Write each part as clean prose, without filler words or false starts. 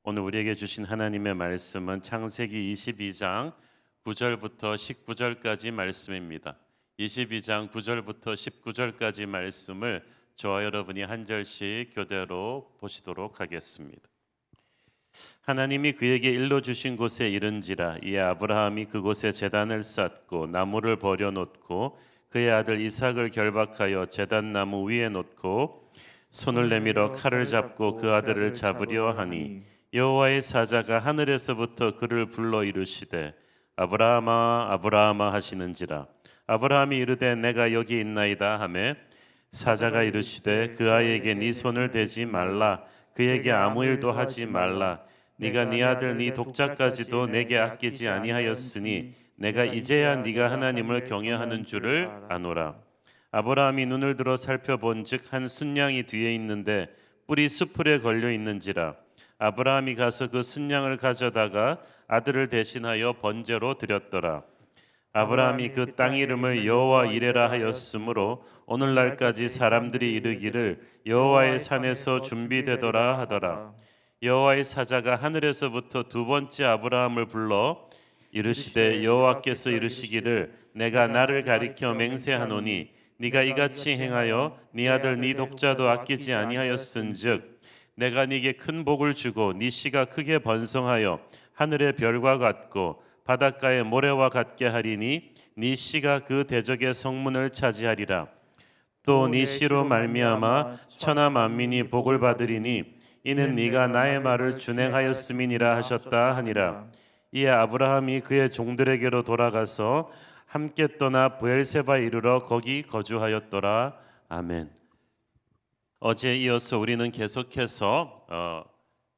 오늘 우리에게 주신 하나님의 말씀은 창세기 22장 9절부터 19절까지 말씀입니다. 22장 9절부터 19절까지 말씀을 저와 여러분이 한 절씩 교대로 보시도록 하겠습니다. 하나님이 그에게 일러주신 곳에 이른지라 이에 아브라함이 그곳에 제단을 쌓고 나무를 버려놓고 그의 아들 이삭을 결박하여 제단 나무 위에 놓고 손을 내밀어 칼을 잡고 그 아들을 잡으려 하니 여호와의 사자가 하늘에서부터 그를 불러 이르시되 아브라함아 아브라함아 하시는지라 아브라함이 이르되 내가 여기 있나이다 하매 사자가 이르시되 그 아이에게 네 손을 대지 말라 그에게 아무 일도 하지 말라 네가 네 아들 네 독자까지도 내게 아끼지 아니하였으니 내가 이제야 네가 하나님을 경외하는 줄을 아노라. 아브라함이 눈을 들어 살펴본즉 한 순양이 뒤에 있는데 뿔이 수풀에 걸려 있는지라 아브라함이 가서 그 순양을 가져다가 아들을 대신하여 번제로 드렸더라. 아브라함이 그 땅 이름을 여호와 이레라 하였으므로 오늘날까지 사람들이 이르기를 여호와의 산에서 준비되더라 하더라. 여호와의 사자가 하늘에서부터 두 번째 아브라함을 불러 이르시되 여호와께서 이르시기를 내가 나를 가리켜 맹세하노니 네가 이같이 행하여 네 아들 네 독자도 아끼지 아니하였은즉 내가 네게 큰 복을 주고 네 씨가 크게 번성하여 하늘의 별과 같고 바닷가의 모래와 같게 하리니 네 씨가 그 대적의 성문을 차지하리라. 또 네 씨로 말미암아 천하 만민이 복을 받으리니 이는 네가 나의 말을 준행하였음이니라 하셨다 하니라. 이에 아브라함이 그의 종들에게로 돌아가서 함께 떠나 브엘세바에 이르러 거기 거주하였더라. 아멘. 어제에 이어서 우리는 계속해서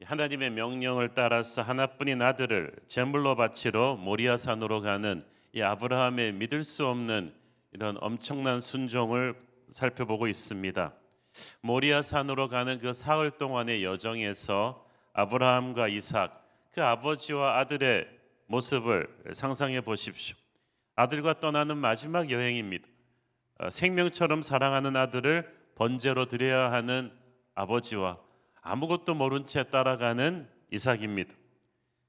하나님의 명령을 따라서 하나뿐인 아들을 제물로 바치러 모리아산으로 가는 이 아브라함의 믿을 수 없는 이런 엄청난 순종을 살펴보고 있습니다. 모리아산으로 가는 그 사흘 동안의 여정에서 아브라함과 이삭, 그 아버지와 아들의 모습을 상상해 보십시오. 아들과 떠나는 마지막 여행입니다. 생명처럼 사랑하는 아들을 번제로 드려야 하는 아버지와 아무것도 모른 채 따라가는 이삭입니다.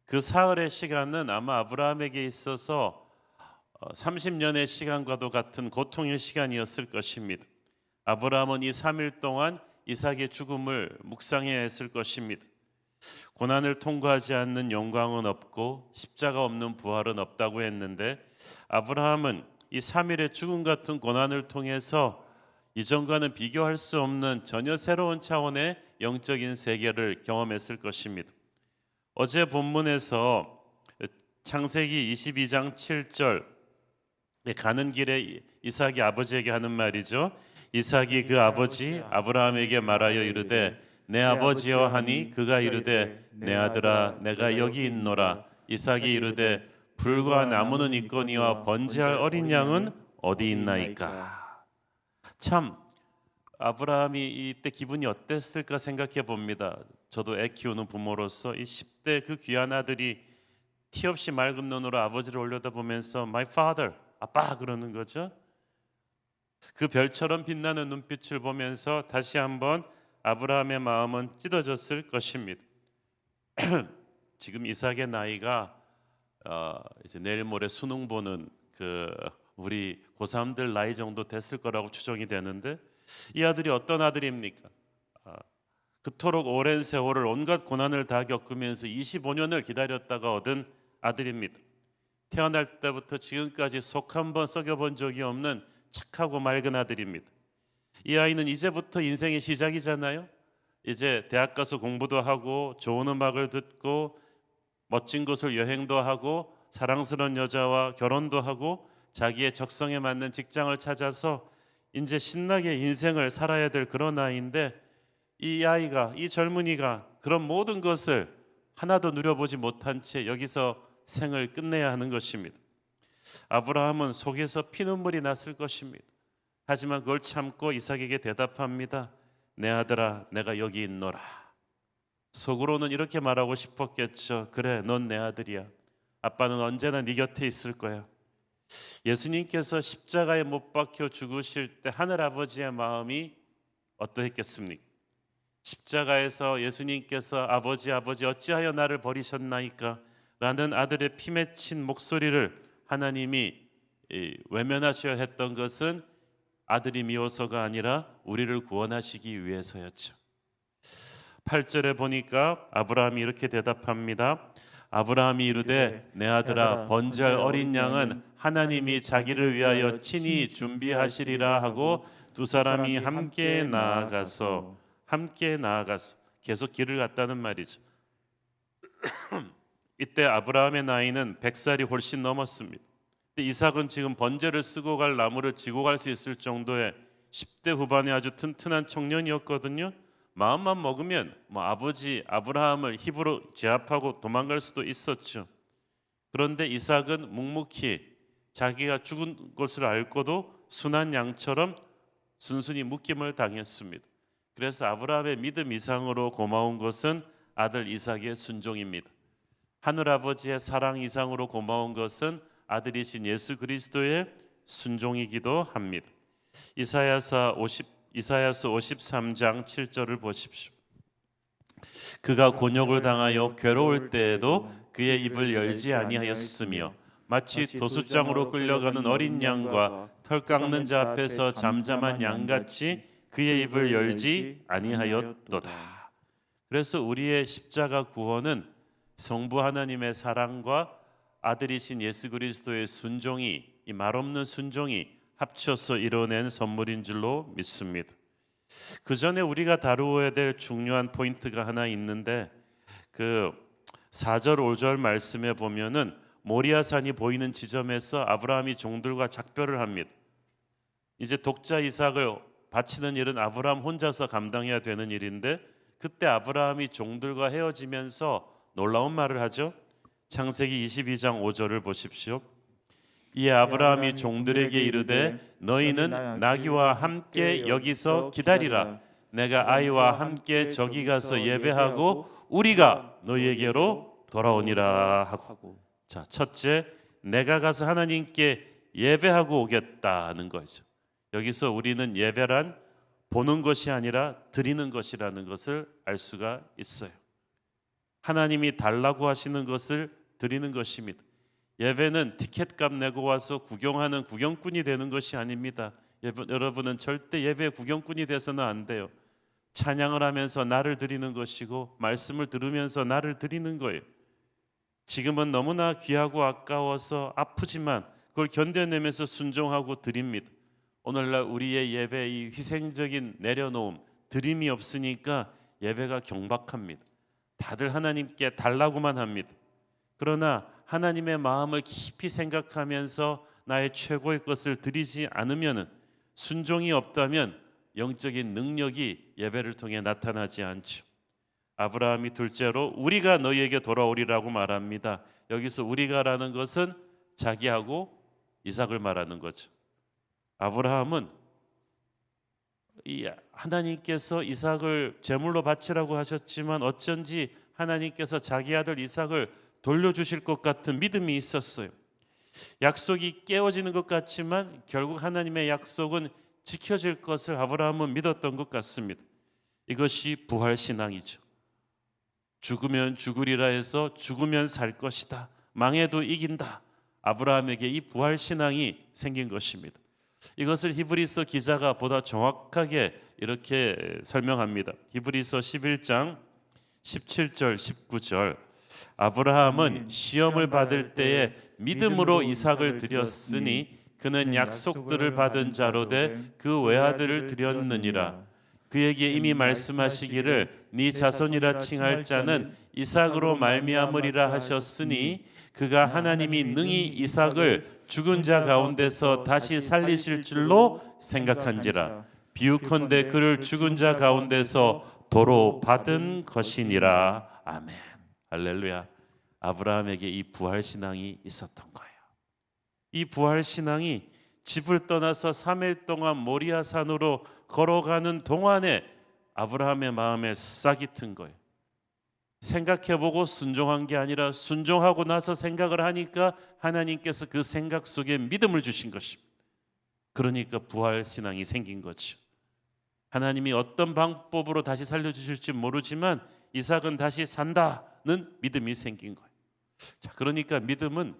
그 사흘의 시간은 아마 아브라함에게 있어서 30년의 시간과도 같은 고통의 시간이었을 것입니다. 아브라함은 이 3일 동안 이삭의 죽음을 묵상해야 했을 것입니다. 고난을 통과하지 않는 영광은 없고 십자가 없는 부활은 없다고 했는데 아브라함은 이 3일의 죽음 같은 고난을 통해서 이전과는 비교할 수 없는 전혀 새로운 차원의 영적인 세계를 경험했을 것입니다. 어제 본문에서 창세기 22장 7절 가는 길에 이삭이 아버지에게 하는 말이죠. 이삭이 그 아버지 아브라함에게 말하여 이르되 내 아버지여 하니 그가 이르되 내 아들아 내가 여기 있노라. 이삭이 이르되 불과 나무는 있거니와 번제할 어린 양은 어디 있나이까. 참 아브라함이 이때 기분이 어땠을까 생각해 봅니다. 저도 애 키우는 부모로서 이 10대 그 귀한 아들이 티 없이 맑은 눈으로 아버지를 올려다보면서 My father, 아빠 그러는 거죠. 그 별처럼 빛나는 눈빛을 보면서 다시 한번 아브라함의 마음은 찢어졌을 것입니다. 지금 이삭의 나이가 이제 내일 모레 수능 보는 그 우리 고3들 나이 정도 됐을 거라고 추정이 되는데 이 아들이 어떤 아들입니까? 그토록 오랜 세월을 온갖 고난을 다 겪으면서 25년을 기다렸다가 얻은 아들입니다. 태어날 때부터 지금까지 속 한번 썩여본 적이 없는 착하고 맑은 아들입니다. 이 아이는 이제부터 인생의 시작이잖아요. 이제 대학 가서 공부도 하고 좋은 음악을 듣고 멋진 곳을 여행도 하고 사랑스러운 여자와 결혼도 하고 자기의 적성에 맞는 직장을 찾아서 이제 신나게 인생을 살아야 될 그런 나이인데 이 아이가, 이 젊은이가 그런 모든 것을 하나도 누려보지 못한 채 여기서 생을 끝내야 하는 것입니다. 아브라함은 속에서 피눈물이 났을 것입니다. 하지만 그걸 참고 이삭에게 대답합니다. 내 아들아 내가 여기 있노라. 속으로는 이렇게 말하고 싶었겠죠. 그래 넌 내 아들이야. 아빠는 언제나 네 곁에 있을 거야. 예수님께서 십자가에 못 박혀 죽으실 때 하늘아버지의 마음이 어떠했겠습니까? 십자가에서 예수님께서 아버지 어찌하여 나를 버리셨나이까 라는 아들의 피 맺힌 목소리를 하나님이 외면하셔야 했던 것은 아들이 미워서가 아니라 우리를 구원하시기 위해서였죠. 8절에 보니까 아브라함이 이렇게 대답합니다. 아브라함이 이르되 내 아들아 번제할 어린 양은 하나님이 자기를 위하여 친히 준비하시리라 하고 두 사람이 함께 나아가서 계속 길을 갔다는 말이죠. 이때 아브라함의 나이는 100살이 훨씬 넘었습니다. 이삭은 지금 번제를 쓰고 갈 나무를 지고 갈 수 있을 정도의 10대 후반의 아주 튼튼한 청년이었거든요. 마음만 먹으면 아버지 아브라함을 힙으로 제압하고 도망갈 수도 있었죠. 그런데 이삭은 묵묵히 자기가 죽은 것을 알고도 순한 양처럼 순순히 묶임을 당했습니다. 그래서 아브라함의 믿음 이상으로 고마운 것은 아들 이삭의 순종입니다. 하늘아버지의 사랑 이상으로 고마운 것은 아들이신 예수 그리스도의 순종이기도 합니다. 이사야서 53장 7절을 보십시오. 그가 곤욕을 당하여 괴로울 때에도 그의 입을 열지 아니하였으며 마치 도수장으로 끌려가는 어린 양과 털 깎는 자 앞에서 잠잠한 양같이 그의 입을 열지 아니하였도다. 그래서 우리의 십자가 구원은 성부 하나님의 사랑과 아들이신 예수 그리스도의 순종이, 이 말없는 순종이 합쳐서 이뤄낸 선물인 줄로 믿습니다. 그 전에 우리가 다루어야 될 중요한 포인트가 하나 있는데 그 4절 5절 말씀에 보면은 모리아산이 보이는 지점에서 아브라함이 종들과 작별을 합니다. 이제 독자 이삭을 바치는 일은 아브라함 혼자서 감당해야 되는 일인데 그때 아브라함이 종들과 헤어지면서 놀라운 말을 하죠. 창세기 22장 5절을 보십시오. 이에 아브라함이 종들에게 이르되 너희는 나귀와 함께 여기서 기다리라. 내가 아이와 함께 저기 가서 예배하고 우리가 너희에게로 돌아오니라 하고. 자, 첫째, 내가 가서 하나님께 예배하고 오겠다는 거죠. 여기서 우리는 예배란 보는 것이 아니라 드리는 것이라는 것을 알 수가 있어요. 하나님이 달라고 하시는 것을 드리는 것입니다. 예배는 티켓값 내고 와서 구경하는 구경꾼이 되는 것이 아닙니다. 여러분은 절대 예배 구경꾼이 돼서는 안 돼요. 찬양을 하면서 나를 드리는 것이고 말씀을 들으면서 나를 드리는 거예요. 지금은 너무나 귀하고 아까워서 아프지만 그걸 견뎌내면서 순종하고 드립니다. 오늘날 우리의 예배 이 희생적인 내려놓음, 드림이 없으니까 예배가 경박합니다. 다들 하나님께 달라고만 합니다. 그러나 하나님의 마음을 깊이 생각하면서 나의 최고의 것을 드리지 않으면, 순종이 없다면 영적인 능력이 예배를 통해 나타나지 않죠. 아브라함이 둘째로 우리가 너희에게 돌아오리라고 말합니다. 여기서 우리가라는 것은 자기하고 이삭을 말하는 거죠. 아브라함은 하나님께서 이삭을 제물로 바치라고 하셨지만 어쩐지 하나님께서 자기 아들 이삭을 돌려주실 것 같은 믿음이 있었어요. 약속이 깨어지는 것 같지만 결국 하나님의 약속은 지켜질 것을 아브라함은 믿었던 것 같습니다. 이것이 부활신앙이죠. 죽으면 죽으리라 해서 죽으면 살 것이다. 망해도 이긴다. 아브라함에게 이 부활신앙이 생긴 것입니다. 이것을 히브리서 기자가 보다 정확하게 이렇게 설명합니다. 히브리서 11장 17절 19절 아브라함은 시험을 받을 때에 믿음으로 이삭을 드렸으니 그는 약속들을 받은 자로 돼 그 외아들을 드렸느니라. 그에게 이미 말씀하시기를 네 자손이라 칭할 자는 이삭으로 말미암으리라 하셨으니 그가 하나님이 능히 이삭을 죽은 자 가운데서 다시 살리실 줄로 생각한지라. 비유컨대 그를 죽은 자 가운데서 도로 받은 것이니라. 아멘. 할렐루야. 아브라함에게 이 부활신앙이 있었던 거예요. 이 부활신앙이 집을 떠나서 3일 동안 모리아 산으로 걸어가는 동안에 아브라함의 마음에 싹이 튼 거예요. 생각해보고 순종한 게 아니라 순종하고 나서 생각을 하니까 하나님께서 그 생각 속에 믿음을 주신 것입니다. 그러니까 부활신앙이 생긴 거죠. 하나님이 어떤 방법으로 다시 살려주실지 모르지만 이삭은 다시 산다는 믿음이 생긴 거예요. 자, 그러니까 믿음은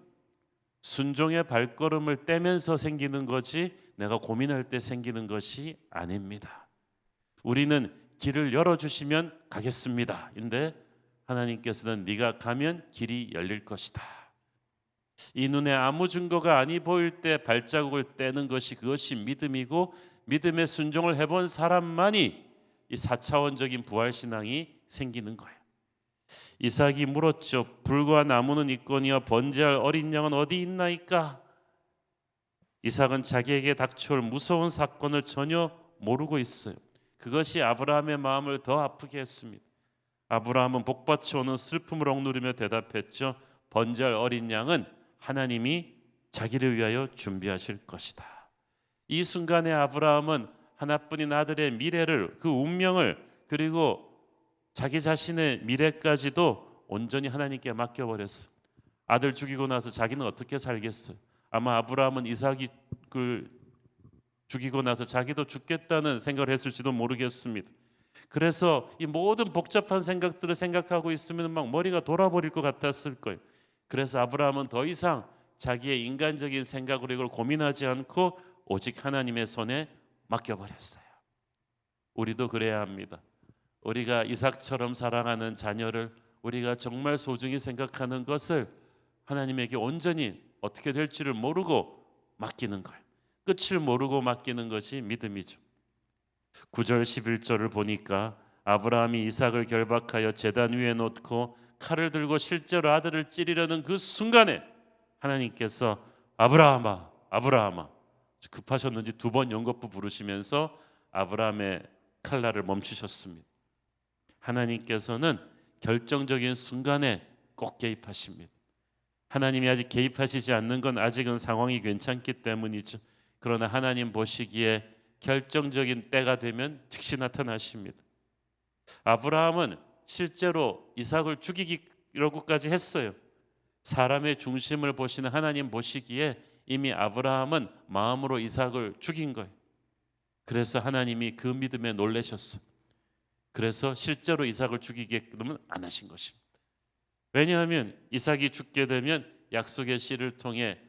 순종의 발걸음을 떼면서 생기는 거지 내가 고민할 때 생기는 것이 아닙니다. 우리는 길을 열어주시면 가겠습니다. 근데 하나님께서는 네가 가면 길이 열릴 것이다. 이 눈에 아무 증거가 아니 보일 때 발자국을 떼는 것이 그것이 믿음이고, 믿음의 순종을 해본 사람만이 이 4차원적인 부활신앙이 생기는 거예요. 이삭이 물었죠. 불과 나무는 있거니와 번제할 어린 양은 어디 있나이까? 이삭은 자기에게 닥쳐올 무서운 사건을 전혀 모르고 있어요. 그것이 아브라함의 마음을 더 아프게 했습니다. 아브라함은 복받쳐 오는 슬픔을 억누르며 대답했죠. 번제할 어린 양은 하나님이 자기를 위하여 준비하실 것이다. 이 순간에 아브라함은 하나뿐인 아들의 미래를, 그 운명을, 그리고 자기 자신의 미래까지도 온전히 하나님께 맡겨버렸어요. 아들 죽이고 나서 자기는 어떻게 살겠어요? 아마 아브라함은 이삭이 죽이고 나서 자기도 죽겠다는 생각을 했을지도 모르겠습니다. 그래서 이 모든 복잡한 생각들을 생각하고 있으면 막 머리가 돌아버릴 것 같았을 거예요. 그래서 아브라함은 더 이상 자기의 인간적인 생각으로 이걸 고민하지 않고 오직 하나님의 손에 맡겨버렸어요. 우리도 그래야 합니다. 우리가 이삭처럼 사랑하는 자녀를, 우리가 정말 소중히 생각하는 것을 하나님에게 온전히 어떻게 될지를 모르고 맡기는 거예요. 끝을 모르고 맡기는 것이 믿음이죠. 9절 11절을 보니까 아브라함이 이삭을 결박하여 제단 위에 놓고 칼을 들고 실제로 아들을 찌르려는 그 순간에 하나님께서 아브라함아, 아브라함아, 급하셨는지 2번 연거푸 부르시면서 아브라함의 칼날을 멈추셨습니다. 하나님께서는 결정적인 순간에 꼭 개입하십니다. 하나님이 아직 개입하시지 않는 건 아직은 상황이 괜찮기 때문이죠. 그러나 하나님 보시기에 결정적인 때가 되면 즉시 나타나십니다. 아브라함은 실제로 이삭을 죽이려고까지 했어요. 사람의 중심을 보시는 하나님 보시기에 이미 아브라함은 마음으로 이삭을 죽인 거예요. 그래서 하나님이 그 믿음에 놀라셨어요. 그래서 실제로 이삭을 죽이게끔 안 하신 것입니다. 왜냐하면 이삭이 죽게 되면 약속의 씨를 통해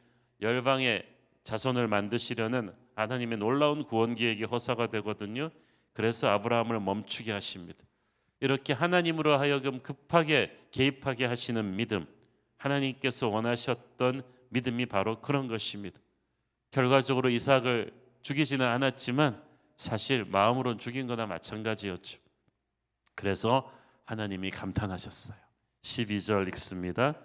열방의 자손을 만드시려는 하나님의 놀라운 구원 계획이 허사가 되거든요. 그래서 아브라함을 멈추게 하십니다. 이렇게 하나님으로 하여금 급하게 개입하게 하시는 믿음, 하나님께서 원하셨던 믿음이 바로 그런 것입니다. 결과적으로 이삭을 죽이지는 않았지만 사실 마음으로는 죽인 거나 마찬가지였죠. 그래서 하나님이 감탄하셨어요. 12절 읽습니다.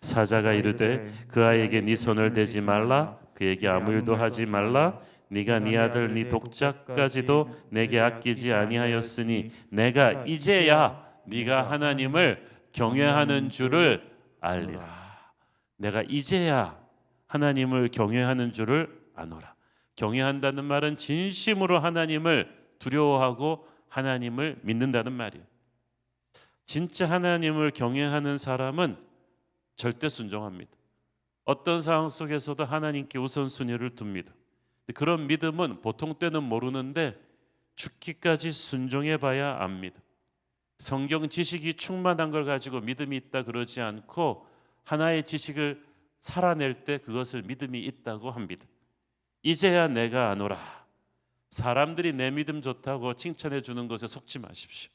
사자가 이르되 그 아이에게 네 손을 대지 말라, 그에게 아무 일도 하지 말라. 네가 네 아들 네 독자까지도 내게 아끼지 아니하였으니 내가 이제야 네가 하나님을 경외하는 줄을 알리라. 내가 이제야 하나님을 경외하는 줄을 아노라. 경외한다는 말은 진심으로 하나님을 두려워하고 하나님을 믿는다는 말이에요. 진짜 하나님을 경외하는 사람은 절대 순종합니다. 어떤 상황 속에서도 하나님께 우선순위를 둡니다. 그런 믿음은 보통 때는 모르는데 죽기까지 순종해 봐야 압니다. 성경 지식이 충만한 걸 가지고 믿음이 있다 그러지 않고 하나의 지식을 살아낼 때 그것을 믿음이 있다고 합니다. 이제야 내가 아노라. 사람들이 내 믿음 좋다고 칭찬해 주는 것에 속지 마십시오.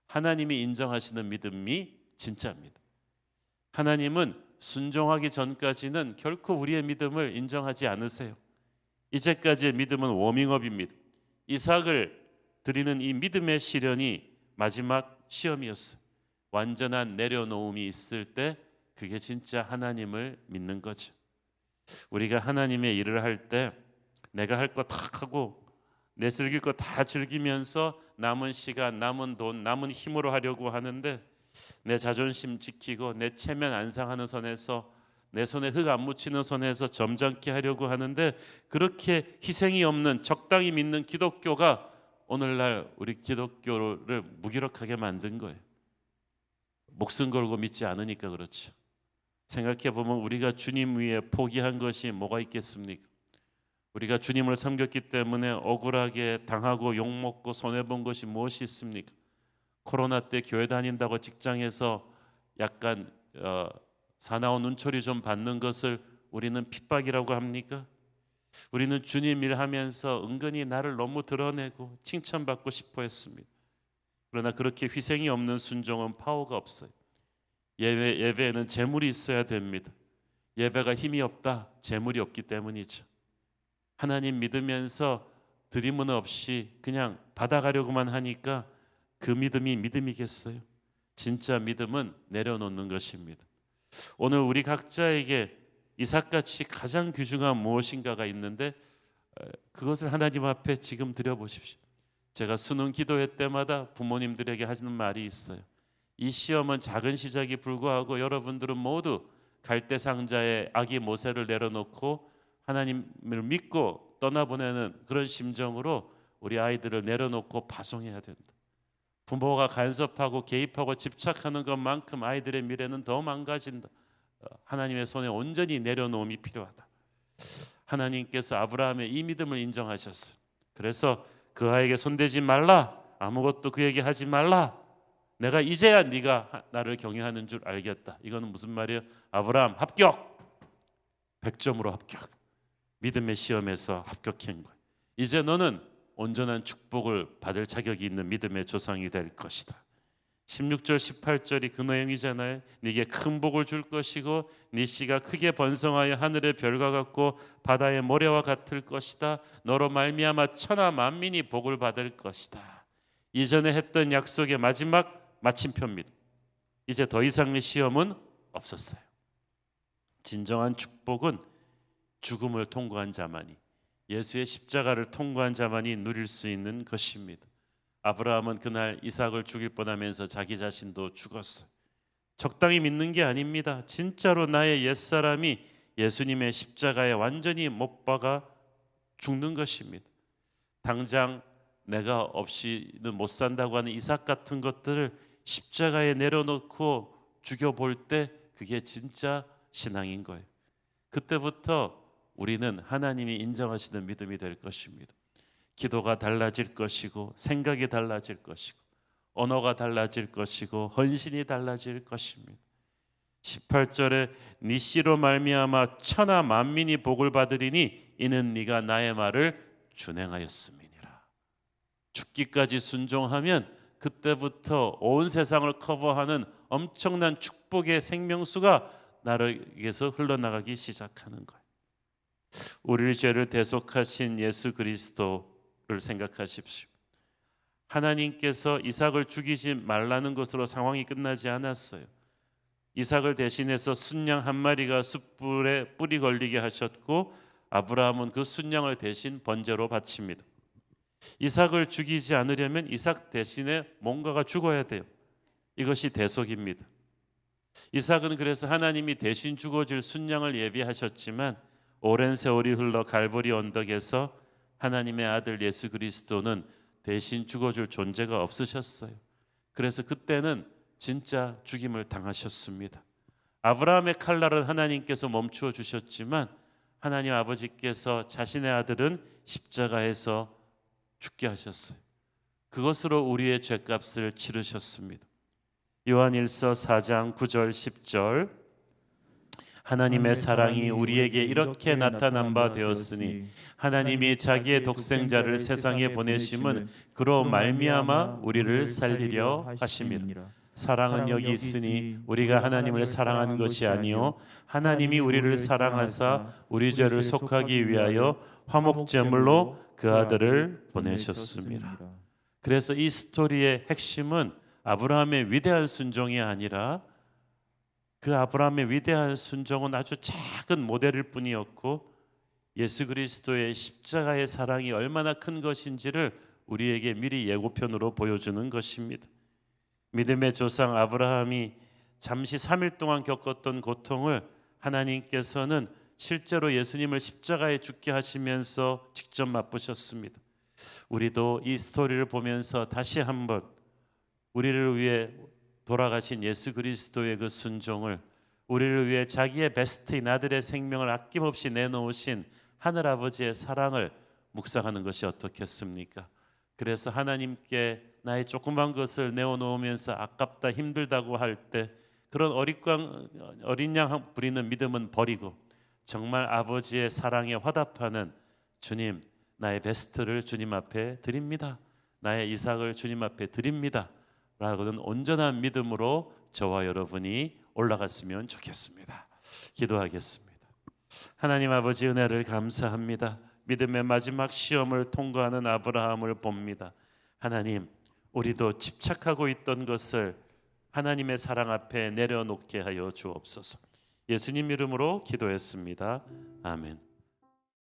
하나님이 인정하시는 믿음이 진짜입니다. 하나님은 순종하기 전까지는 결코 우리의 믿음을 인정하지 않으세요. 이제까지의 믿음은 워밍업입니다. 이삭을 드리는 이 믿음의 시련이 마지막 시험이었어요. 완전한 내려놓음이 있을 때 그게 진짜 하나님을 믿는 거죠. 우리가 하나님의 일을 할 때 내가 할 거 다 하고 내 즐길 거 다 즐기면서 남은 시간, 남은 돈, 남은 힘으로 하려고 하는데 내 자존심 지키고 내 체면 안 상하는 선에서, 내 손에 흙 안 묻히는 선에서 점잖게 하려고 하는데 그렇게 희생이 없는 적당히 믿는 기독교가 오늘날 우리 기독교를 무기력하게 만든 거예요. 목숨 걸고 믿지 않으니까 그렇죠. 생각해 보면 우리가 주님 위에 포기한 것이 뭐가 있겠습니까? 우리가 주님을 섬겼기 때문에 억울하게 당하고 욕먹고 손해본 것이 무엇이 있습니까? 코로나 때 교회 다닌다고 직장에서 약간 사나운 눈초리 좀 받는 것을 우리는 핍박이라고 합니까? 우리는 주님 일하면서 은근히 나를 너무 드러내고 칭찬받고 싶어 했습니다. 그러나 그렇게 희생이 없는 순종은 파워가 없어요. 예배에는 재물이 있어야 됩니다. 예배가 힘이 없다, 재물이 없기 때문이죠. 하나님 믿으면서 드림은 없이 그냥 받아가려고만 하니까 그 믿음이 믿음이겠어요? 진짜 믿음은 내려놓는 것입니다. 오늘 우리 각자에게 이삭같이 가장 귀중한 무엇인가가 있는데 그것을 하나님 앞에 지금 드려보십시오. 제가 수능 기도회 때마다 부모님들에게 하시는 말이 있어요. 이 시험은 작은 시작이 불구하고 여러분들은 모두 갈대상자에 아기 모세를 내려놓고 하나님을 믿고 떠나보내는 그런 심정으로 우리 아이들을 내려놓고 파송해야 된다. 부모가 간섭하고 개입하고 집착하는 것만큼 아이들의 미래는 더 망가진다. 하나님의 손에 온전히 내려놓음이 필요하다. 하나님께서 아브라함의 이 믿음을 인정하셨어요. 그래서 그 아이에게 손대지 말라, 아무것도 그에게 하지 말라. 내가 이제야 네가 나를 경외하는 줄 알겠다. 이거는 무슨 말이에요? 아브라함 합격, 100점으로 합격. 믿음의 시험에서 합격한 거예요. 이제 너는 온전한 축복을 받을 자격이 있는 믿음의 조상이 될 것이다. 16절 18절이 그 내용이잖아요. 네게 큰 복을 줄 것이고 네 씨가 크게 번성하여 하늘의 별과 같고 바다의 모래와 같을 것이다. 너로 말미암아 천하 만민이 복을 받을 것이다. 이전에 했던 약속의 마지막 마침표입니다. 이제 더 이상의 시험은 없었어요. 진정한 축복은 죽음을 통과한 자만이, 예수의 십자가를 통과한 자만이 누릴 수 있는 것입니다. 아브라함은 그날 이삭을 죽일 뻔하면서 자기 자신도 죽었어요. 적당히 믿는 게 아닙니다. 진짜로 나의 옛사람이 예수님의 십자가에 완전히 못 박아 죽는 것입니다. 당장 내가 없이는 못 산다고 하는 이삭 같은 것들을 십자가에 내려놓고 죽여볼 때 그게 진짜 신앙인 거예요. 그때부터 우리는 하나님이 인정하시는 믿음이 될 것입니다. 기도가 달라질 것이고 생각이 달라질 것이고 언어가 달라질 것이고 헌신이 달라질 것입니다. 18절에 네 씨로 말미암아 천하 만민이 복을 받으리니 이는 네가 나의 말을 준행하였음이니라. 죽기까지 순종하면 그때부터 온 세상을 커버하는 엄청난 축복의 생명수가 나에게서 흘러나가기 시작하는 거예요. 우리의 죄를 대속하신 예수 그리스도를 생각하십시오. 하나님께서 이삭을 죽이지 말라는 것으로 상황이 끝나지 않았어요. 이삭을 대신해서 순양 한 마리가 숯불에 뿔이 걸리게 하셨고 아브라함은 그 순양을 대신 번제로 바칩니다. 이삭을 죽이지 않으려면 이삭 대신에 뭔가가 죽어야 돼요. 이것이 대속입니다. 이삭은 그래서 하나님이 대신 죽어질 순양을 예비하셨지만 오랜 세월이 흘러 갈보리 언덕에서 하나님의 아들 예수 그리스도는 대신 죽어줄 존재가 없으셨어요. 그래서 그때는 진짜 죽임을 당하셨습니다. 아브라함의 칼날은 하나님께서 멈추어 주셨지만 하나님 아버지께서 자신의 아들은 십자가에서 죽게 하셨어요. 그것으로 우리의 죄값을 치르셨습니다. 요한일서 4장 9절 10절 하나님의 사랑이 우리에게 이렇게 나타난 바 되었으니 하나님이 자기의 독생자를 세상에 보내심은 그로 말미암아 우리를 살리려 하심이라. 사랑은 여기 있으니 우리가 하나님을 사랑한 것이 아니요 하나님이 우리를 사랑하사 우리 죄를 속하기 위하여 화목제물로 그 아들을 보내셨습니다. 그래서 이 스토리의 핵심은 아브라함의 위대한 순종이 아니라 그 아브라함의 위대한 순종은 아주 작은 모델일 뿐이었고 예수 그리스도의 십자가의 사랑이 얼마나 큰 것인지를 우리에게 미리 예고편으로 보여주는 것입니다. 믿음의 조상 아브라함이 잠시 3일 동안 겪었던 고통을 하나님께서는 실제로 예수님을 십자가에 죽게 하시면서 직접 맛보셨습니다. 우리도 이 스토리를 보면서 다시 한번 우리를 위해 돌아가신 예수 그리스도의 그 순종을, 우리를 위해 자기의 베스트인 아들의 생명을 아낌없이 내놓으신 하늘 아버지의 사랑을 묵상하는 것이 어떻겠습니까? 그래서 하나님께 나의 조그만 것을 내어놓으면서 아깝다 힘들다고 할 때 그런 어린 양 부리는 믿음은 버리고 정말 아버지의 사랑에 화답하는 주님, 나의 베스트를 주님 앞에 드립니다. 나의 이삭을 주님 앞에 드립니다. 라고는 온전한 믿음으로 저와 여러분이 올라갔으면 좋겠습니다. 기도하겠습니다. 하나님 아버지 은혜를 감사합니다. 믿음의 마지막 시험을 통과하는 아브라함을 봅니다. 하나님, 우리도 집착하고 있던 것을 하나님의 사랑 앞에 내려놓게 하여 주옵소서. 예수님 이름으로 기도했습니다. 아멘.